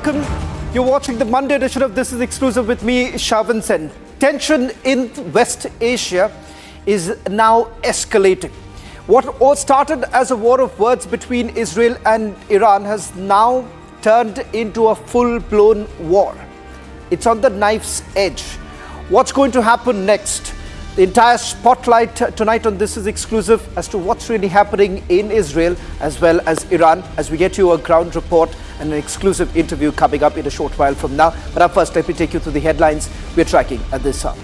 welcome. You're watching the Monday edition of This Is Exclusive with me, Shavan Sen. Tension in West Asia is now escalating. What all started as a war of words between Israel and Iran has now turned into a full-blown war. It's on the knife's edge. What's going to happen next? The entire spotlight tonight on This Is Exclusive as to what's really happening in Israel as well as Iran, as we get you a ground report and an exclusive interview coming up in a short while from now. But up first, let me take you through the headlines we're tracking at this hour.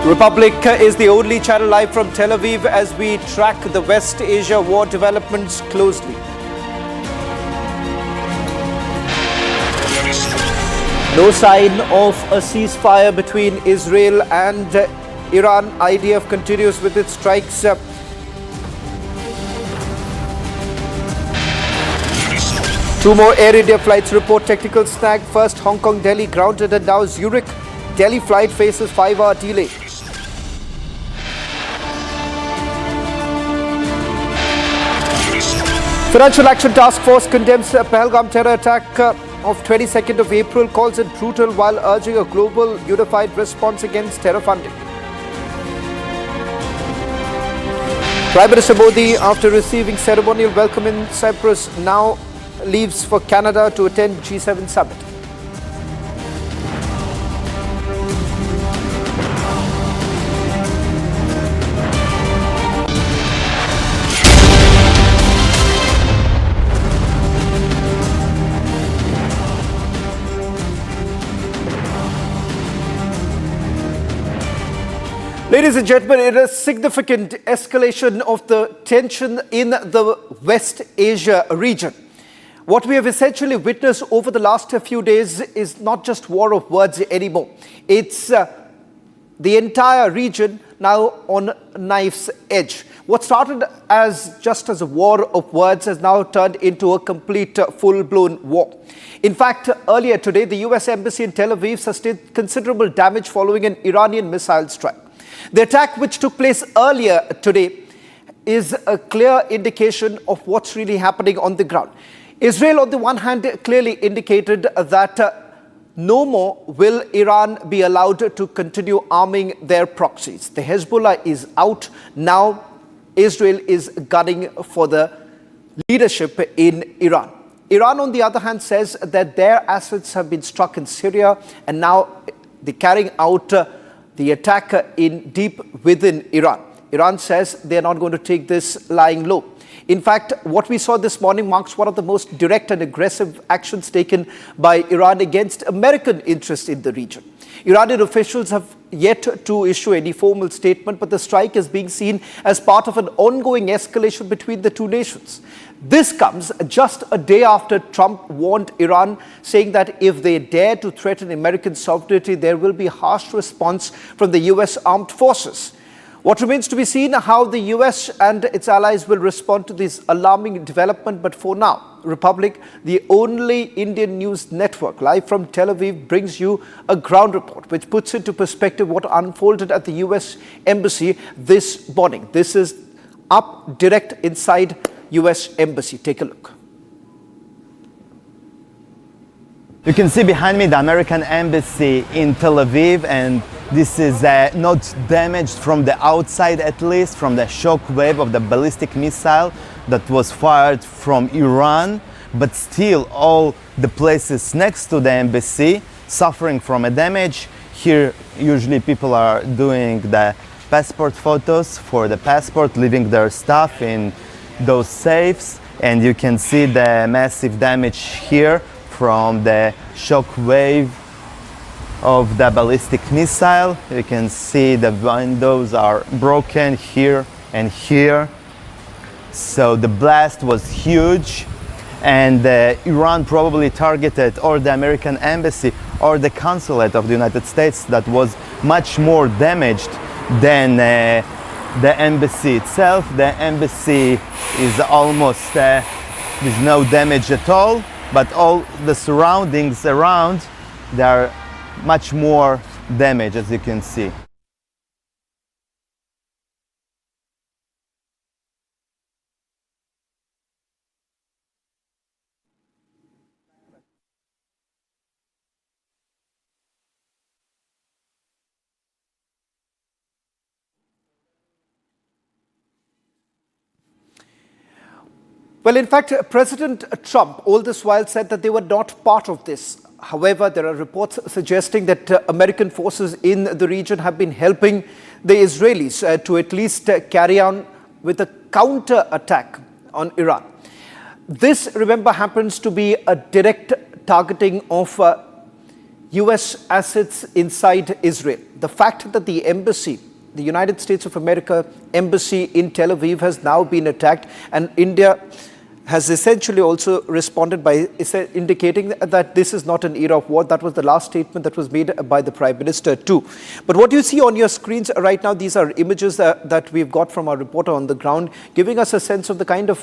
Republic is the only channel live from Tel Aviv as we track the West Asia war developments closely. No sign of a ceasefire between Israel and Iran. IDF continues with its strikes. Two more Air India flights report technical snag. First Hong Kong, Delhi grounded, and now Zurich. Delhi flight faces 5-hour delay. Financial Action Task Force condemns a Pahalgam terror attack of 22nd of April, calls it brutal while urging a global unified response against terror funding. Prime Minister Modi, after receiving ceremonial welcome in Cyprus, now leaves for Canada to attend G7 summit. Ladies and gentlemen, it is a significant escalation of the tension in the West Asia region. What we have essentially witnessed over the last few days is not just war of words anymore. It's the entire region now on knife's edge. What started as just as a war of words has now turned into a complete full-blown war. In fact, earlier today, the US Embassy in Tel Aviv sustained considerable damage following an Iranian missile strike. The attack which took place earlier today is a clear indication of what's really happening on the ground. Israel, on the one hand, clearly indicated that no more will Iran be allowed to continue arming their proxies. The Hezbollah is out. Now Israel is gunning for the leadership in Iran. Iran, on the other hand, says that their assets have been struck in Syria and now they're carrying out the attack in deep within Iran. Iran says they're not going to take this lying low. In fact, what we saw this morning marks one of the most direct and aggressive actions taken by Iran against American interests in the region. Iranian officials have yet to issue any formal statement, but the strike is being seen as part of an ongoing escalation between the two nations. This comes just a day after Trump warned Iran, saying that if they dare to threaten American sovereignty, there will be a harsh response from the US armed forces. What remains to be seen how the US and its allies will respond to this alarming development. But for now, Republic, the only Indian news network live from Tel Aviv, brings you a ground report which puts into perspective what unfolded at the US Embassy this morning. This is up direct inside US Embassy. Take a look. You can see behind me the American Embassy in Tel Aviv, and this is not damaged from the outside, at least from the shock wave of the ballistic missile that was fired from Iran, but still all the places next to the embassy suffering from a damage. Here usually people are doing the passport photos for the passport, leaving their stuff in those safes, and you can see the massive damage here from the shock wave of the ballistic missile. You can see the windows are broken here and here. So the blast was huge, and Iran probably targeted or the American embassy or the consulate of the United States that was much more damaged than the embassy itself. The embassy is almost with no damage at all, but all the surroundings around, there are much more damage, as you can see. Well, in fact, President Trump all this while said that they were not part of this. However, there are reports suggesting that American forces in the region have been helping the Israelis to at least carry on with a counter-attack on Iran. This, remember, happens to be a direct targeting of US assets inside Israel. The fact that the embassy, the United States of America embassy in Tel Aviv has now been attacked, and India has essentially also responded by indicating that this is not an era of war. That was the last statement that was made by the Prime Minister too. But what you see on your screens right now, these are images that we've got from our reporter on the ground, giving us a sense of the kind of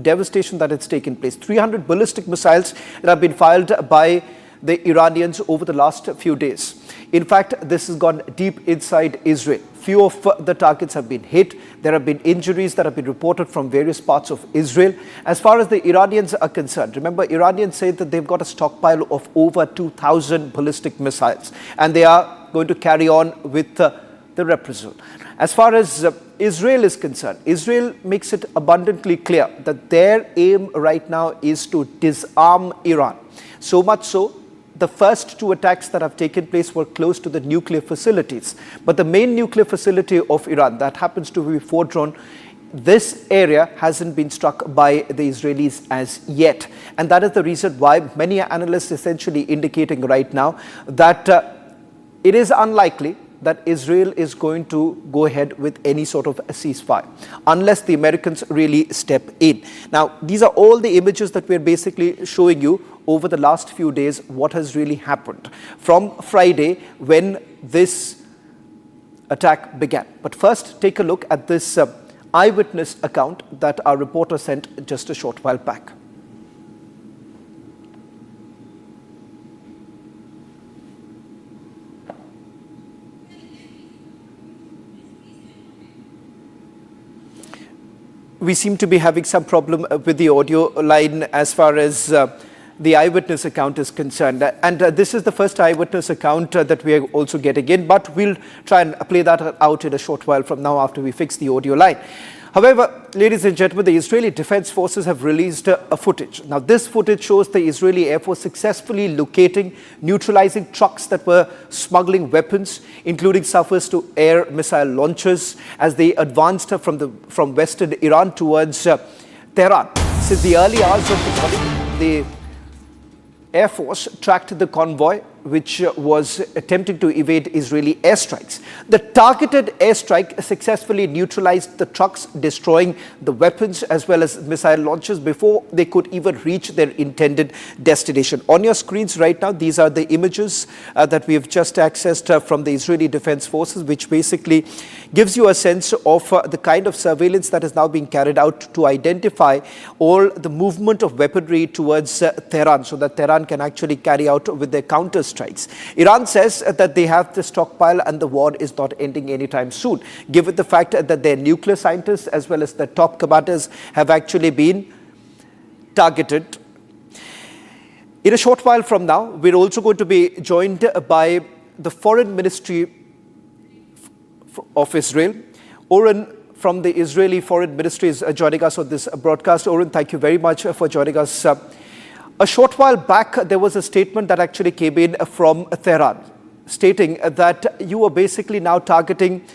devastation that has taken place. 300 ballistic missiles that have been fired by the Iranians over the last few days. In fact, this has gone deep inside Israel. Few of the targets have been hit. There have been injuries that have been reported from various parts of Israel. As far as the Iranians are concerned, remember, Iranians say that they've got a stockpile of over 2,000 ballistic missiles, and they are going to carry on with the reprisal. As far as Israel is concerned, Israel makes it abundantly clear that their aim right now is to disarm Iran. So much so, the first two attacks that have taken place were close to the nuclear facilities. But the main nuclear facility of Iran, that happens to be Fordow, this area hasn't been struck by the Israelis as yet. And that is the reason why many analysts essentially indicating right now that it is unlikely that Israel is going to go ahead with any sort of a ceasefire unless the Americans really step in. Now, these are all the images that we're basically showing you over the last few days, what has really happened from Friday when this attack began. But first, take a look at this eyewitness account that our reporter sent just a short while back. We seem to be having some problem with the audio line as far as the eyewitness account is concerned. And this is the first eyewitness account that we are also getting in, but we'll try and play that out in a short while from now after we fix the audio line. However, ladies and gentlemen, the Israeli Defense Forces have released a footage. Now, this footage shows the Israeli Air Force successfully locating, neutralizing trucks that were smuggling weapons, including surface-to-air missile launchers, as they advanced from western Iran towards Tehran. Since the early hours of the morning, the Air Force tracked the convoy, which was attempting to evade Israeli airstrikes. The targeted airstrike successfully neutralized the trucks, destroying the weapons as well as missile launchers before they could even reach their intended destination. On your screens right now, these are the images that we have just accessed from the Israeli Defense Forces, which basically gives you a sense of the kind of surveillance that is now being carried out to identify all the movement of weaponry towards Tehran, so that Tehran can actually carry out with their counter strikes. Iran says that they have the stockpile and the war is not ending anytime soon, given the fact that their nuclear scientists as well as the top commanders have actually been targeted. In a short while from now, we're also going to be joined by the Foreign Ministry of Israel. Oren from the Israeli Foreign Ministry is joining us on this broadcast. Oren, thank you very much for joining us. A short while back, there was a statement that actually came in from Tehran, stating that you were basically now targeting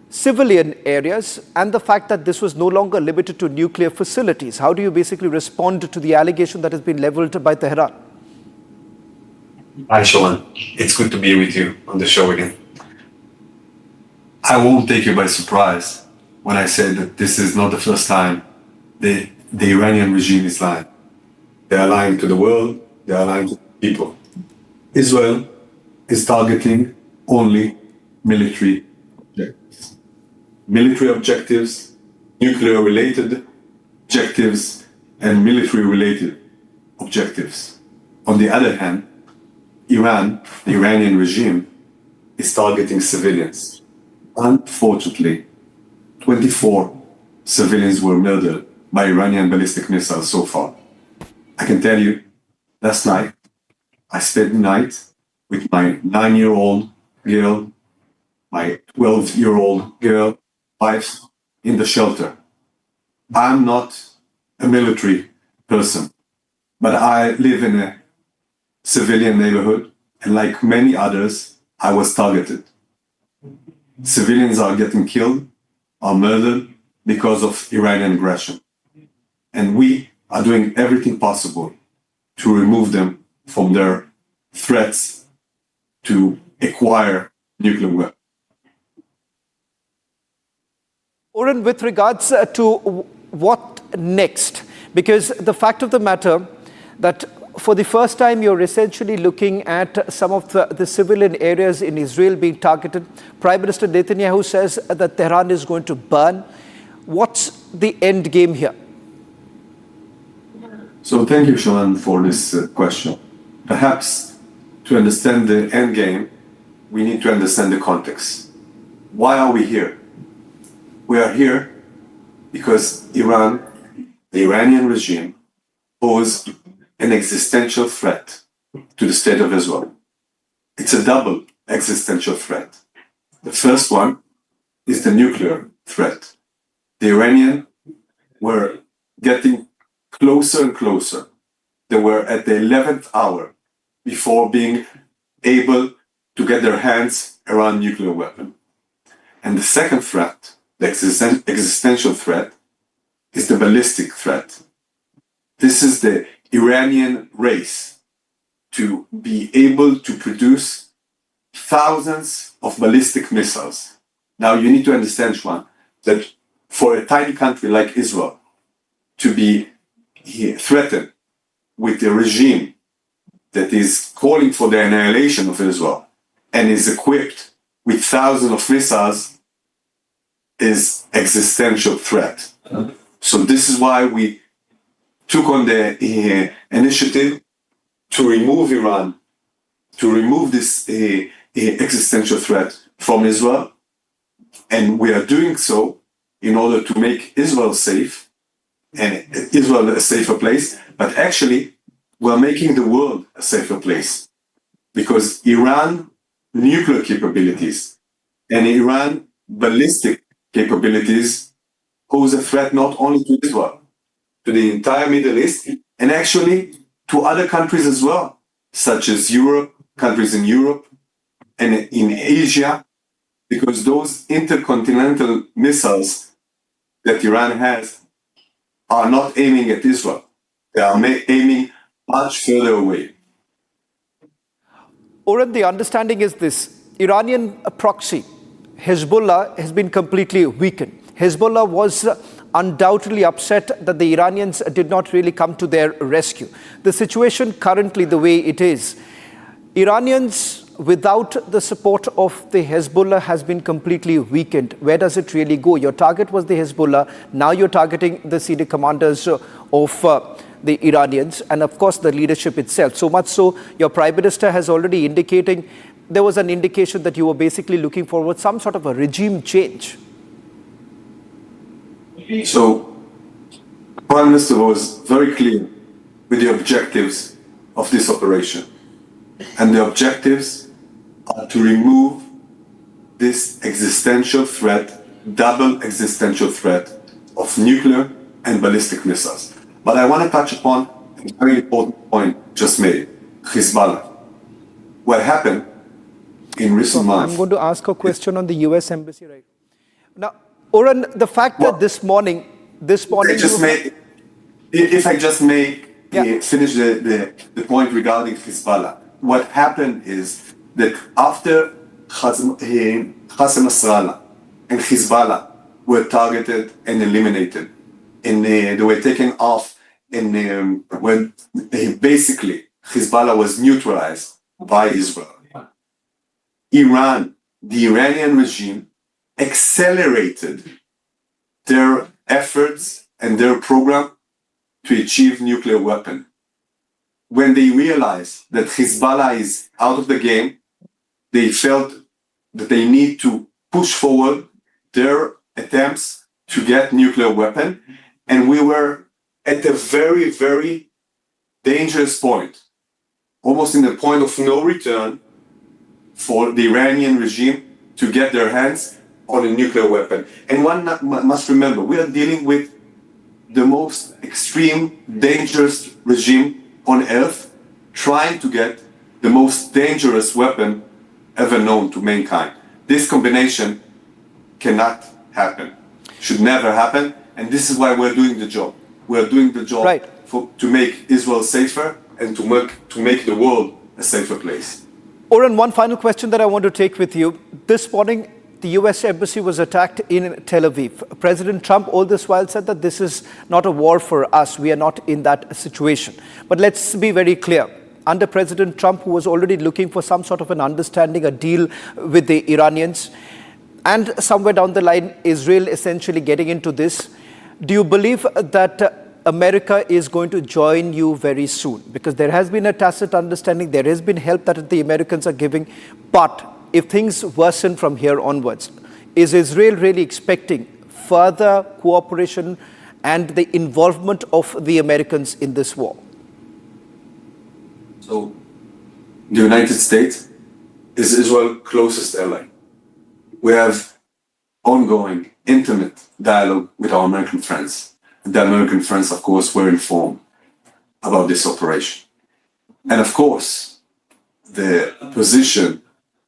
civilian areas and the fact that this was no longer limited to nuclear facilities. How do you basically respond to the allegation that has been leveled by Tehran? Hi, Sean. It's good to be with you on the show again. I won't take you by surprise when I say that this is not the first time the Iranian regime is lying. They are lying to the world, they are lying to people. Israel is targeting only military objectives. Military objectives, nuclear-related objectives, and military-related objectives. On the other hand, Iran, the Iranian regime, is targeting civilians. Unfortunately, 24 civilians were murdered by Iranian ballistic missiles so far. I can tell you, last night, I spent the night with my 9-year-old girl, my 12-year-old girl, wife, in the shelter. I'm not a military person, but I live in a civilian neighborhood, and like many others, I was targeted. Civilians are getting killed, are murdered because of Iranian aggression. And we are doing everything possible to remove them from their threats to acquire nuclear weapons. Oren, with regards to what next, because the fact of the matter that for the first time you're essentially looking at some of the civilian areas in Israel being targeted. Prime Minister Netanyahu says that Tehran is going to burn. What's the end game here? So thank you, Shaman, for this question. Perhaps to understand the end game, we need to understand the context. Why are we here? We are here because Iran, the Iranian regime, posed an existential threat to the state of Israel. It's a double existential threat. The first one is the nuclear threat. The Iranians were getting closer and closer. They were at the 11th hour before being able to get their hands around nuclear weapon. And the second threat, the existential threat, is the ballistic threat. This is the Iranian race to be able to produce thousands of ballistic missiles. Now you need to understand, Shwan, that for a tiny country like Israel to be threatened with a regime that is calling for the annihilation of Israel and is equipped with thousands of missiles is existential threat. So this is why we took on the initiative to remove Iran, to remove this existential threat from Israel. And we are doing so in order to make Israel safe and Israel a safer place. But actually, we're making the world a safer place because Iran nuclear capabilities and Iran ballistic capabilities pose a threat not only to Israel, to the entire Middle East, and actually to other countries as well, such as Europe, countries in Europe and in Asia, because those intercontinental missiles that Iran has are not aiming at Israel. They are aiming much further away. Oren, the understanding is this. Iranian proxy, Hezbollah, has been completely weakened. Hezbollah was undoubtedly upset that the Iranians did not really come to their rescue. The situation currently, the way it is, Iranians without the support of the Hezbollah has been completely weakened. Where does it really go? Your target was the Hezbollah. Now you're targeting the senior commanders of the Iranians and of course the leadership itself. So much so, your Prime Minister has already indicating, there was an indication that you were basically looking forward some sort of a regime change. So, Prime Minister was very clear with the objectives of this operation. And the objectives are to remove this existential threat, double existential threat of nuclear and ballistic missiles. But I want to touch upon a very important point just made, Hezbollah. What happened in recent months... I'm going to ask a question on the US Embassy right now. Oren, the fact that this morning... If I just may finish the point regarding Hezbollah. What happened is that after Qasem Nasrallah and Hezbollah were targeted and eliminated, and they were taken off, and when basically Hezbollah was neutralized by Israel, Iran, the Iranian regime, accelerated their efforts and their program to achieve nuclear weapon. When they realized that Hezbollah is out of the game, they felt that they need to push forward their attempts to get nuclear weapon. And we were at a very, very dangerous point, almost in the point of no return for the Iranian regime to get their hands on a nuclear weapon. And one must remember, we are dealing with the most extreme, dangerous regime on earth trying to get the most dangerous weapon ever known to mankind. This combination cannot happen, should never happen, and this is why we're doing the job. We're doing the job Right. to make Israel safer and to make the world a safer place. Oren, one final question that I want to take with you. This morning, the US Embassy was attacked in Tel Aviv. President Trump all this while said that this is not a war for us. We are not in that situation. But let's be very clear. Under President Trump, who was already looking for some sort of an understanding, a deal with the Iranians, and somewhere down the line, Israel essentially getting into this, do you believe that America is going to join you very soon? Because there has been a tacit understanding, there has been help that the Americans are giving, but if things worsen from here onwards, is Israel really expecting further cooperation and the involvement of the Americans in this war? So, the United States is Israel's closest ally. We have ongoing, intimate dialogue with our American friends. The American friends, of course, were informed about this operation. And of course, the position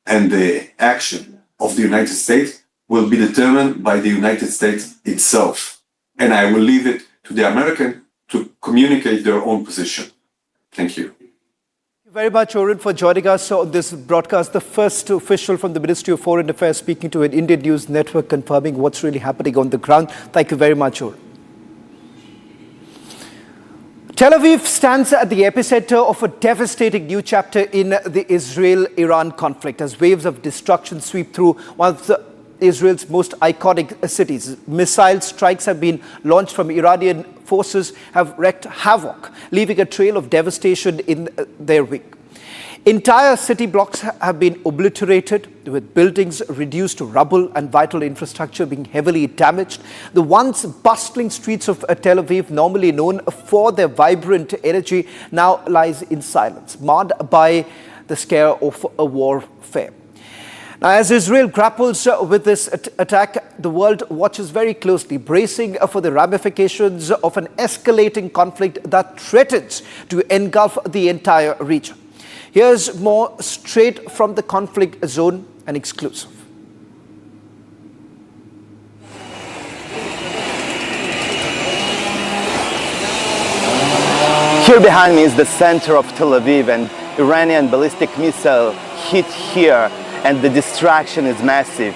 and the action of the United States will be determined by the United States itself. And I will leave it to the American to communicate their own position. Thank you. Thank you very much, Oren, for joining us on this broadcast. The first official from the Ministry of Foreign Affairs speaking to an Indian news network confirming what's really happening on the ground. Thank you very much, Oren. Tel Aviv stands at the epicenter of a devastating new chapter in the Israel-Iran conflict as waves of destruction sweep through one of Israel's most iconic cities. Missile strikes have been launched from Iranian forces, have wreaked havoc, leaving a trail of devastation in their wake. Entire city blocks have been obliterated, with buildings reduced to rubble and vital infrastructure being heavily damaged. The once bustling streets of Tel Aviv, normally known for their vibrant energy, now lies in silence, marred by the scare of a warfare. Now, as Israel grapples with this attack, the world watches very closely, bracing for the ramifications of an escalating conflict that threatens to engulf the entire region. Here's more straight from the conflict zone and exclusive. Here behind me is the center of Tel Aviv, and Iranian ballistic missile hit here, and the destruction is massive.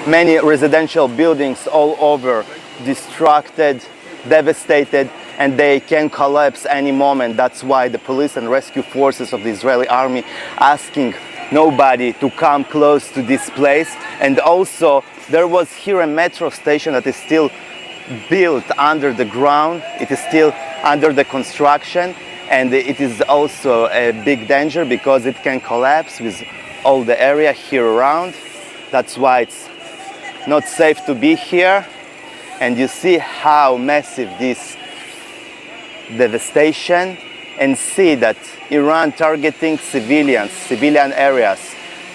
Many residential buildings all over destructed, devastated, and they can collapse any moment. That's why the police and rescue forces of the Israeli army asking nobody to come close to this place. And also there was here a metro station that is still built under the ground. It is still under the construction, and it is also a big danger because it can collapse with all the area here around. That's why it's not safe to be here. And you see how massive this devastation, and see that Iran targeting civilian areas.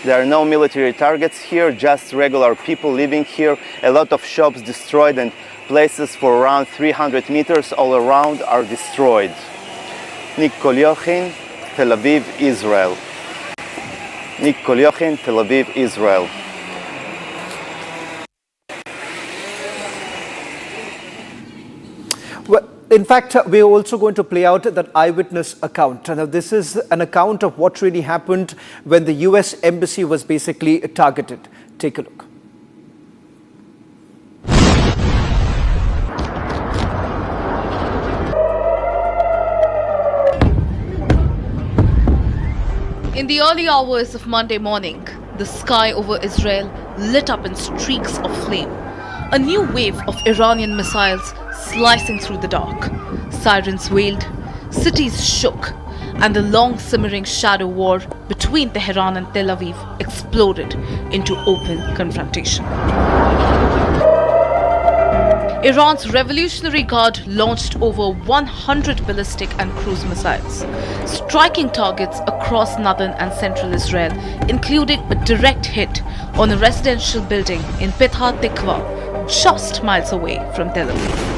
There are no military targets here, just regular people living here. A lot of shops destroyed, and places for around 300 meters all around are destroyed. Nick Kolyochin, Tel Aviv, Israel. Nick Kolyochin, Tel Aviv, Israel. Well, in fact, we're also going to play out that eyewitness account. Now, this is an account of what really happened when the US Embassy was basically targeted. Take a look. In the early hours of Monday morning, the sky over Israel lit up in streaks of flame. A new wave of Iranian missiles slicing through the dark. Sirens wailed, cities shook, and the long simmering shadow war between Tehran and Tel Aviv exploded into open confrontation. Iran's Revolutionary Guard launched over 100 ballistic and cruise missiles, striking targets across northern and central Israel, including a direct hit on a residential building in Petah Tikva, just miles away from Tel Aviv.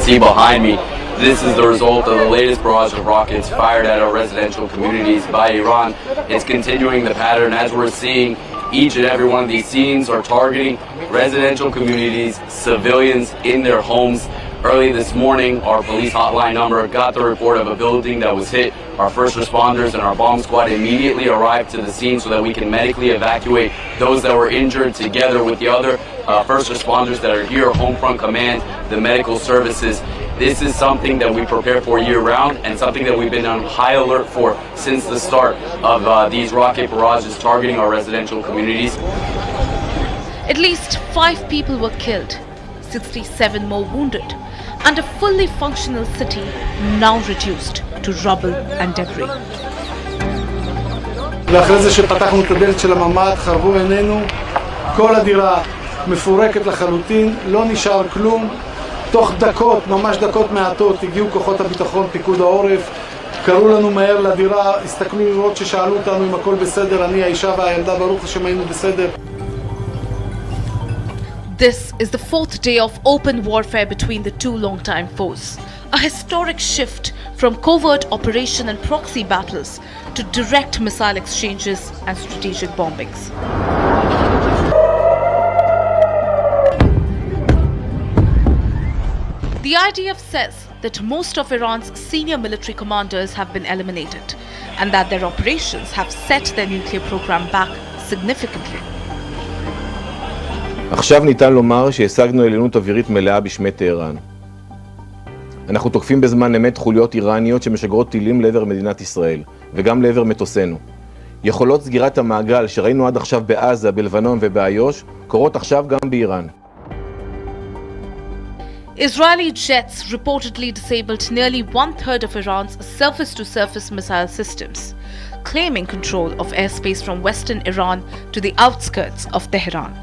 see behind me, this is the result of the latest barrage of rockets fired at our residential communities by Iran. It's continuing the pattern as we're seeing. Each and every one of these scenes are targeting residential communities, civilians in their homes. Early this morning, our police hotline number got the report of a building that was hit. Our first responders and our bomb squad immediately arrived to the scene so that we can medically evacuate those that were injured together with the other first responders that are here, Home Front Command, the medical services. This is something that we prepare for year-round and something that we've been on high alert for since the start of these rocket barrages targeting our residential communities. At least 5 people were killed, 67 more wounded, and a fully functional city now reduced to rubble and debris. ואחרי זה שפתחנו את הדלת של הממ"ד, חרבו עינינו, כל הדירה מפורקת לחלוטין, לא נשאר כלום. תוך דקות, ממש דקות מעטות, הגיעו כוחות הביטחון, פיקוד העורף, קראו לנו מהר לדירה, הסתכלו לראות ששאלו אותנו אם הכל בסדר, אני, האישה והילדה, ברוך השם היינו בסדר. This is the 4th day of open warfare between the two longtime foes. A historic shift from covert operation and proxy battles to direct missile exchanges and strategic bombings. The IDF says that most of Iran's senior military commanders have been eliminated and that their operations have set their nuclear program back significantly. עכשיו ניתן לומר שהשגנו עליונות אווירית מלאה בשמי טהרן. אנחנו תוקפים בזמן אמת חוליות איראניות שמשגרות טילים לעבר מדינת ישראל, וגם לעבר מטוסינו. יכולות סגירת המעגל שראינו עד עכשיו בעזה, בלבנון ובאיו"ש, קורות עכשיו גם באיראן. Israeli jets reportedly disabled nearly 1/3 of Iran's surface-to-surface missile systems, claiming control of airspace from western Iran to the outskirts of Tehran.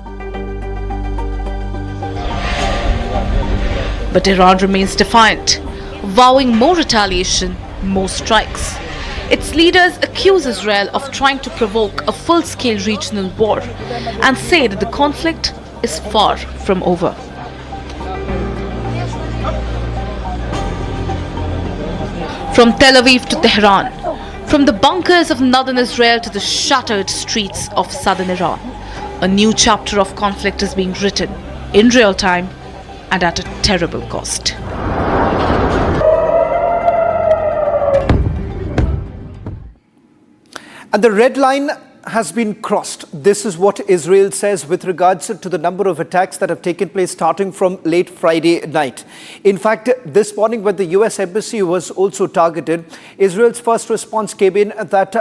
But Iran remains defiant, vowing more retaliation, more strikes. Its leaders accuse Israel of trying to provoke a full-scale regional war and say that the conflict is far from over. From Tel Aviv to Tehran, from the bunkers of northern Israel to the shuttered streets of southern Iran, a new chapter of conflict is being written in real time and at a terrible cost. And the red line has been crossed. This is what Israel says with regards to the number of attacks that have taken place starting from late Friday night. In fact, this morning when the US Embassy was also targeted, Israel's first response came in that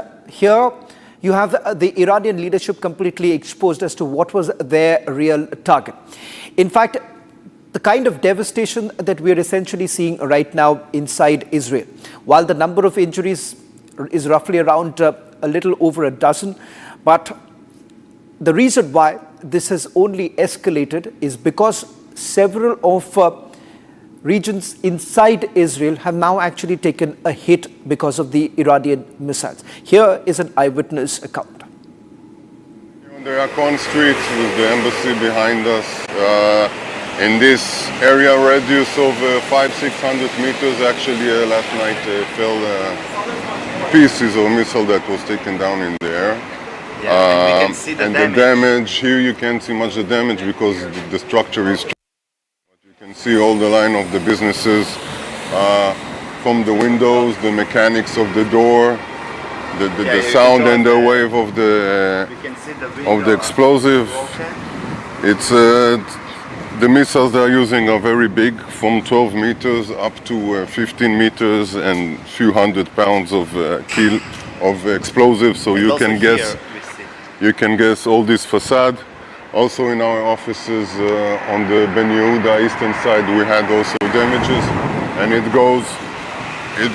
here you have the Iranian leadership completely exposed as to what was their real target. In fact, the kind of devastation that we are essentially seeing right now inside Israel, while the number of injuries is roughly around a little over a dozen, but the reason why this has only escalated is because several of regions inside Israel have now actually taken a hit because of the Iranian missiles. Here is an eyewitness account. On the Akon Street with the embassy behind us, in this area radius of 500-600 meters, actually last night fell pieces of missile that was taken down in the air. And the damage, here you can't see much of the damage because the structure is strong. But you can see all the line of the businesses from the windows, the mechanics of the door, the sound and the wave of the explosive. It's the missiles they are using are very big, from 12 meters up to 15 meters and few hundred pounds of explosives. So you can guess all this facade. Also in our offices on the Ben Yehuda eastern side we had also damages, and it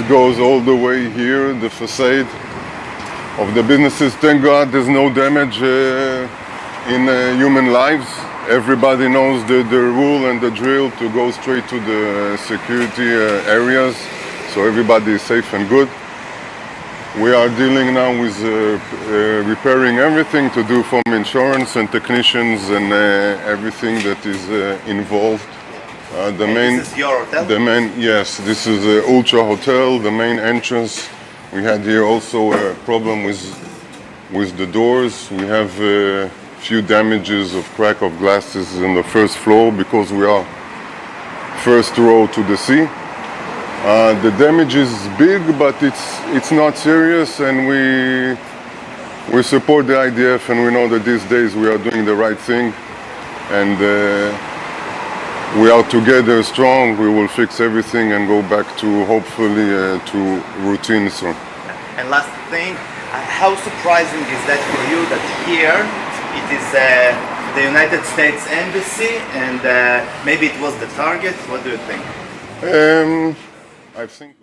goes all the way here, the facade of the businesses. Thank God there's no damage in human lives. Everybody knows the rule and the drill to go straight to the security areas, so everybody is safe and good. We are dealing now with repairing everything to do from insurance and technicians and everything that is involved This is your hotel? Yes, this is the Ultra Hotel, the main entrance. We had here also a problem with the doors. We have a few damages of crack of glasses in the first floor because we are first row to the sea. The damage is big, but it's not serious, and we support the IDF, and we know that these days we are doing the right thing, and we are together strong. We will fix everything and go back to hopefully to routine soon. And last thing, how surprising is that for you that here it is the United States Embassy and maybe it was the target? What do you think? I think.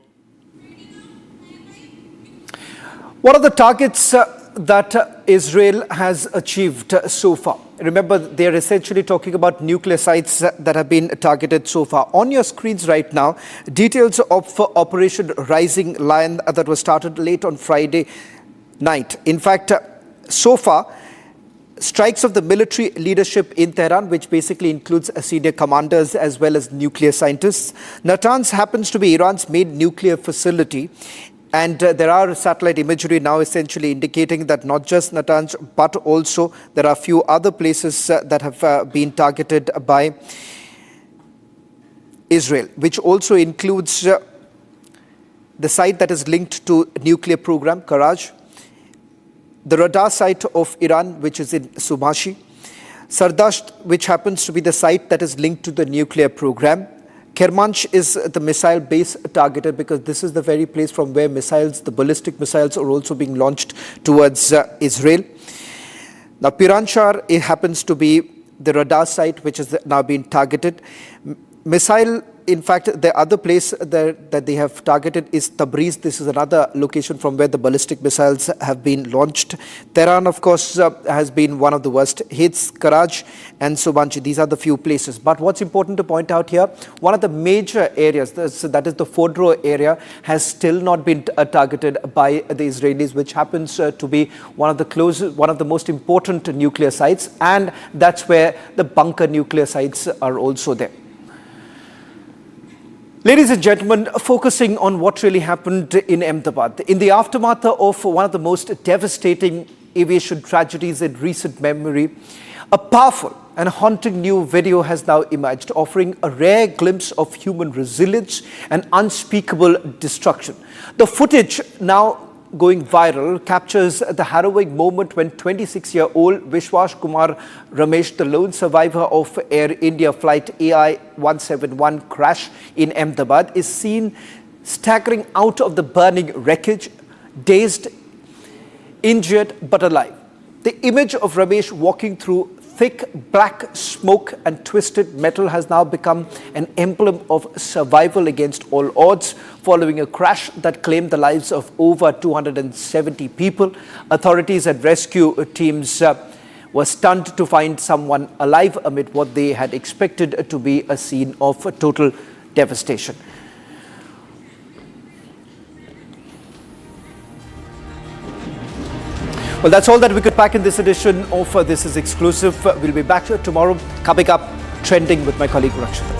What are the targets that Israel has achieved so far? Remember, they are essentially talking about nuclear sites that have been targeted so far. On your screens right now, details of Operation Rising Lion that was started late on Friday night. In fact, so far, strikes of the military leadership in Tehran, which basically includes senior commanders as well as nuclear scientists. Natanz happens to be Iran's main nuclear facility. And there are satellite imagery now essentially indicating that not just Natanz, but also there are a few other places that have been targeted by Israel, which also includes the site that is linked to nuclear program, Karaj, the radar site of Iran, which is in Sumashi, Sardasht, which happens to be the site that is linked to the nuclear program. Kermansh is the missile base targeted because this is the very place from where missiles, the ballistic missiles, are also being launched towards Israel. Now, Piranshar, it happens to be the radar site which is now being targeted. Missile, in fact, the other place that they have targeted is Tabriz. This is another location from where the ballistic missiles have been launched. Tehran, of course, has been one of the worst hits. Karaj and Sobanchi, these are the few places. But what's important to point out here, one of the major areas, that is the Fodro area, has still not been targeted by the Israelis, which happens to be one of the most important nuclear sites. And that's where the bunker nuclear sites are also there. Ladies and gentlemen, focusing on what really happened in Ahmedabad. In the aftermath of one of the most devastating aviation tragedies in recent memory, a powerful and haunting new video has now emerged, offering a rare glimpse of human resilience and unspeakable destruction. The footage now going viral captures the harrowing moment when 26-year-old Vishwas Kumar Ramesh, the lone survivor of Air India flight AI 171 crash in Ahmedabad, is seen staggering out of the burning wreckage, dazed, injured but alive. The image of Ramesh walking through thick black smoke and twisted metal has now become an emblem of survival against all odds following a crash that claimed the lives of over 270 people. Authorities and rescue teams were stunned to find someone alive amid what they had expected to be a scene of total devastation. Well, that's all that we could pack in this edition of This Is Exclusive. We'll be back tomorrow, coming up trending with my colleague Rakshita.